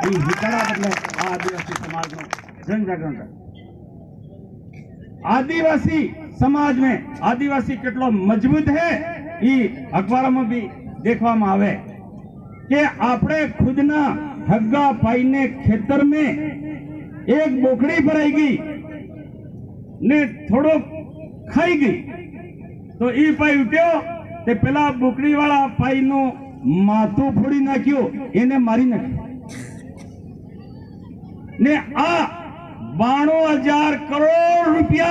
हिकड़ा बदले आदिवासी समाज में जन जागरण रहे। आदिवासी समाज में आदिवासी केटलो मजबूत है अखबारों में भी देखवा में आवे कि आपने खुदना हग्गा पाई ने खेतर में एक बोकड़ी भराई गई ने थोड़ो खाई गई तो ई पाई उठ्यो ते पेला बोकड़ी वाला पाई नो माथो फोड़ी नाख्यो एने मारी नाख्यो ने आ 92,000 करोड़ रुपया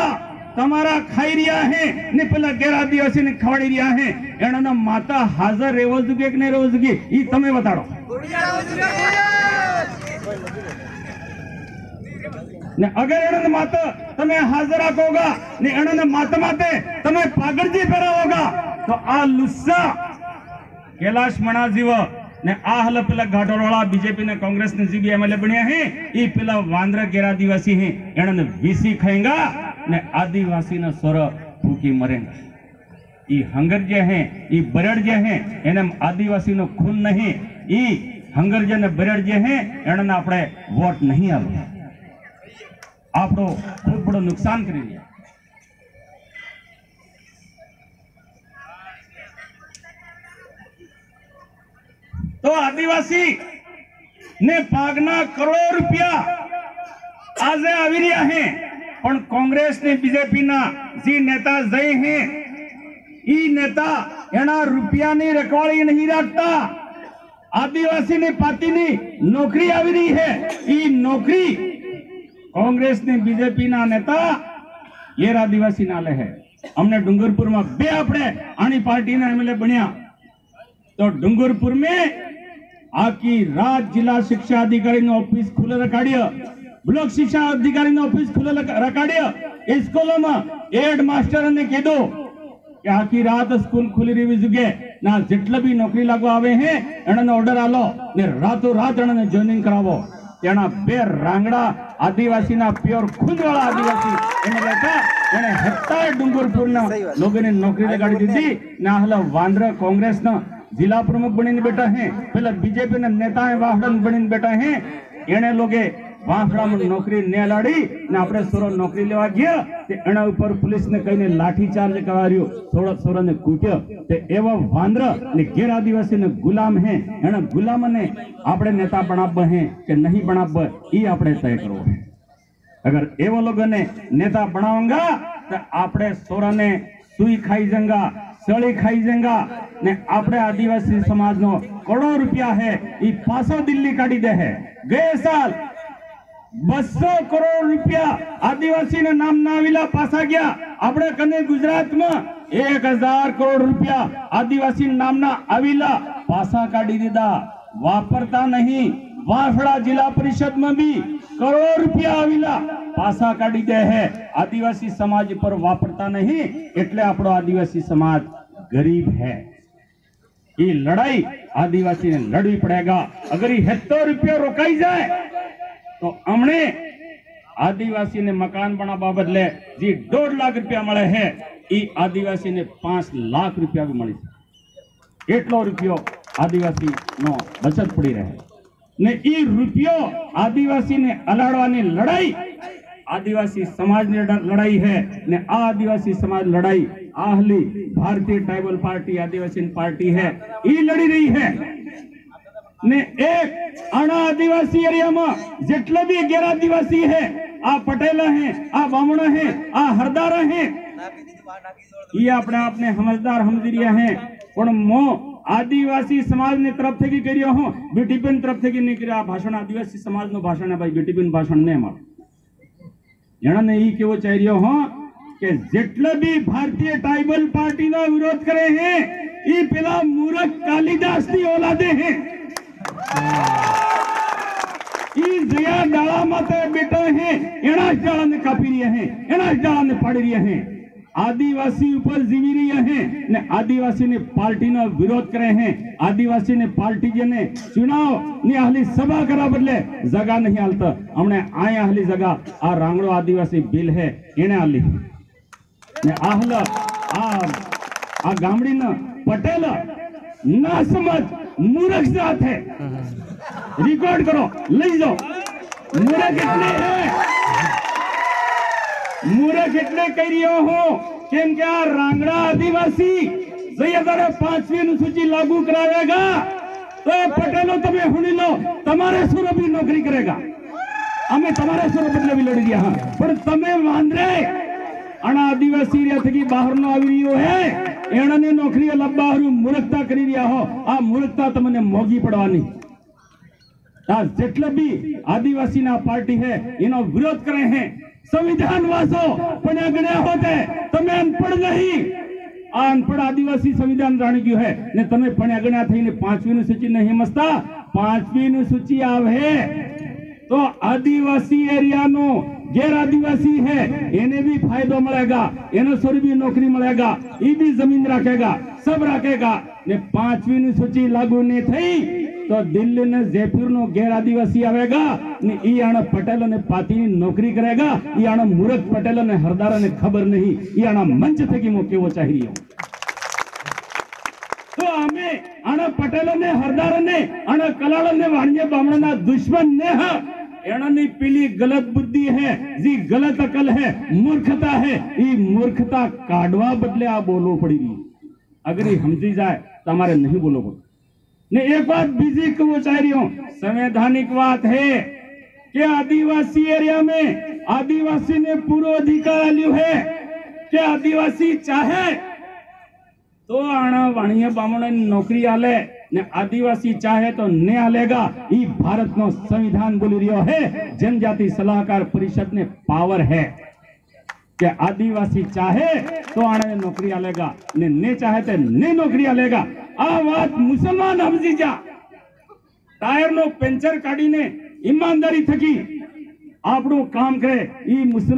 तमारा खाई रिया है ने पेला गैर आदिवासी ने खवाड़ी रिया है एना माता हाजर रेवो जुगे कि नहीं रेवो जुगे ई तमे बताड़ो ने अगर एना माता तमे हाजर आकोगा ने एना माता माते तमे पागड़जी पहरावोगा तो आ लुस्सा कैलाश मणा जीव ने आ हल पेला घाटोड़वाला बीजेपी ने कांग्रेस ने जी एमएलए बनिया है ई पेला वांद्रा गैर आदिवासी है एना वीसी खाएगा ने आदिवासी ने स्वर भूखी मरेंगे। ई हंगर जे है ई बरड़ जे है एने आदिवासी नो खून नहीं ई हंगर जे ने बरड़ जे है एने आपणे वोट नहीं आवे आपनो बहुत बड़ो नुकसान करी लिया। तो आदिवासी ने पागना करोड़ रुपया आज आवी रहा है पण कांग्रेस ने बीजेपी ना जी नेता जय हैं ई नेता एना रुपया ने रखवाड़ी नहीं रखता। आदिवासी ने पार्टी ने नौकरी आवी रही है ई नौकरी कांग्रेस ने बीजेपी ना नेता ये आदिवासी नाले है। हमने डूंगरपुर में बे अपने आनी पार्टी ने एमएलए बनिया तो डूंगरपुर में आकी रात जिला शिक्षा अधिकारी ने ऑफिस खुले रखाड़िया ब्लॉक शिक्षा अधिकारी ने ऑफिस खुले रखाड़िया स्कूलों में हेड मास्टर ने कह दो कि आकी रात स्कूल खुली रही जुगे ना जेटला भी नौकरी लागू आवे हैं एना ऑर्डर आलो ने रातों रात एना जॉइनिंग करावो तेना बे रांगड़ा आदिवासी ना प्योर खुद वाला आदिवासी एने लेका एने हेक्टर डूंगरपुर ना लोगों ने नौकरी लगाड़ी दी ना हला वांद्रा कांग्रेस ना जिला प्रमुख बनी बेटा है पहले बीजेपी ने नेता है वाहड़न बनी बेटा है एने लोगे वाफड़ा में नौकरी ने लाड़ी ने आपने सोरो नौकरी लेवा गया ते एना ऊपर पुलिस ने कहीं ने लाठी चार्ज करवारियो थोड़ा सोरा ने कूट्यो ते एवा वांद्रा ने गैर आदिवासी ने गुलाम है एना गुलाम ने आपने नेता बनाब है कि नहीं बनाब ई आपने तय करो है। अगर एवा लोगों ने नेता बनाऊंगा तो आपने सोरा ने सुई खाई जंगा सड़ी खाई जंगा ने आपने आदिवासी समाज नो करोड़ रुपया है ई पासो दिल्ली काटी दे है। गए साल 200 करोड़ रुपया आदिवासी ने नाम नाविला पासा गया अपने कने गुजरात में 1000 करोड़ रुपया आदिवासी नामना अविला पासा काटी दीदा वापरता नहीं। वाफड़ा जिला परिषद में भी करोड़ रुपया अविला पासा काटी दे है आदिवासी समाज पर वापरता नहीं एटले आपणो आदिवासी समाज गरीब है। ये लड़ाई आदिवासी ने लड़वी पड़ेगा। अगर ये 70 रुपया रोकाई जाए तो हमने आदिवासी ने मकान बनावा बदले जी 1.5 लाख रुपया मळे है ई आदिवासी ने 5 लाख रुपया भी मळी एटलो रुपयो आदिवासी नो बचत पड़ी रहे ने ई रुपयो आदिवासी ने अलाड़वानी लड़ाई आदिवासी समाज ने लड़ाई है ने आदिवासी समाज लड़ाई आहली भारतीय ट्राइबल पार्टी आदिवासी पार्टी है ई लड़ी रही है ने एक अना आदिवासी एरिया में जेटले भी गैर आदिवासी है आ पटेल है आ बामणा है आ हरदारा है ये अपने आपने समझदार समझरिया है पण मो आदिवासी समाज ने तरफ थी करियो हूं बीटीपी तरफ थी नहीं करिया भाषण आदिवासी समाज नो भाषण है भाई बीटीपी भाषण ने मार एना ने ई केवो चाहिए हो कि जेटले भी भारतीय ट्राइबल पार्टी नो विरोध करे हैं ई पेला मूर्ख कालिदास नी औलादे हैं ई जया डाला माते बेटा हैं एना डाला ने कापी रिया हैं एना डाला ने पाड़ी रिया हैं आदिवासी ऊपर जीवी रही है ने आदिवासी ने पार्टी नो विरोध करे हैं आदिवासी ने पार्टी ने चुनाव ने आहली सभा करा बदले जगह नहीं हालता हमने आए आहली जगह आ रांगड़ो आदिवासी बिल है एने आली ने आहला आ गामड़ी न पटेल ना समझ मूर्ख जात है रिकॉर्ड करो लई जाओ मूर्ख એટલે કહી રહ્યો હું કેમ કે આ રાંગડા આદિવાસી જે અગર 5મી અનુસૂચિ લાગુ કરાવેगा તો પટેલો તમે સુની લો તમારે સુરભી નોકરી કરેગા અમે તમારે સુર બદલે બી લડી રહ્યા હા પણ તમે વાંદરે આના આદિવાસી રહ્યા થકી બહારનો આવી રહ્યો હે એણાને નોકરી લબ્બા હારું મૂર્ખતા કરી રહ્યા હો આ મૂર્ખતા તમને મોગી પડવાની આ જેટલા બી आदिवासी ना पार्टी है इनो विरोध करे हैं संविधान वासो पण अगणे होते तमे अनपढ़ नहीं आ अनपढ़ आदिवासी संविधान जानी गयो है ने तमे पण अगण्या थईने 5મી अनुसूची नहीं समझता 5મી अनुसूची आवे तो आदिवासी एरिया नो गैर आदिवासी है इन्हें भी फायदो मिलेगा इन्हें सोरी भी नौकरी मिलेगा ये भी जमीन रखेगा सब रखेगा ने 5મી अनुसूची लागू नहीं थई तो दिल्ली ने जयपुर नो गैर आदिवासी आवेगा ने ई आना पटेल ने पाती नौकरी करेगा ई आना मूर्ख पटेल ने हरदार ने खबर नहीं ई आना मंच थे कि मौके वो चाहिए तो हमें आना पटेल ने हरदार ने आना कलाल ने वाणिज्य बामणना दुश्मन ने एनानी पीली गलत बुद्धि है जी गलत अकल है मूर्खता है ई मूर्खता काढ़वा बदले आ बोलो पड़ी रही अगर ये समझी जाए तो हमारे नहीं बोलो पड़ो ने एक बात बीजी कहूं चाह रही हूं संवैधानिक बात है कि आदिवासी एरिया में आदिवासी ने पूरा अधिकार लियो है कि आदिवासी चाहे तो आना वाणिज्य बामण नौकरी आले ने आदिवासी चाहे तो ने आलेगा ई भारत नो संविधान बोली रह्यो है जनजाति सलाहकार परिषद ने पावर है कि आदिवासी चाहे तो आने नौकरी आलेगा ने चाहे तो ने नौकरी आलेगा आ बात मुसलमान समझी जा टायर नो पंचर काढ़ी ने ईमानदारी थकी आपनो काम करे ई मुस्लिम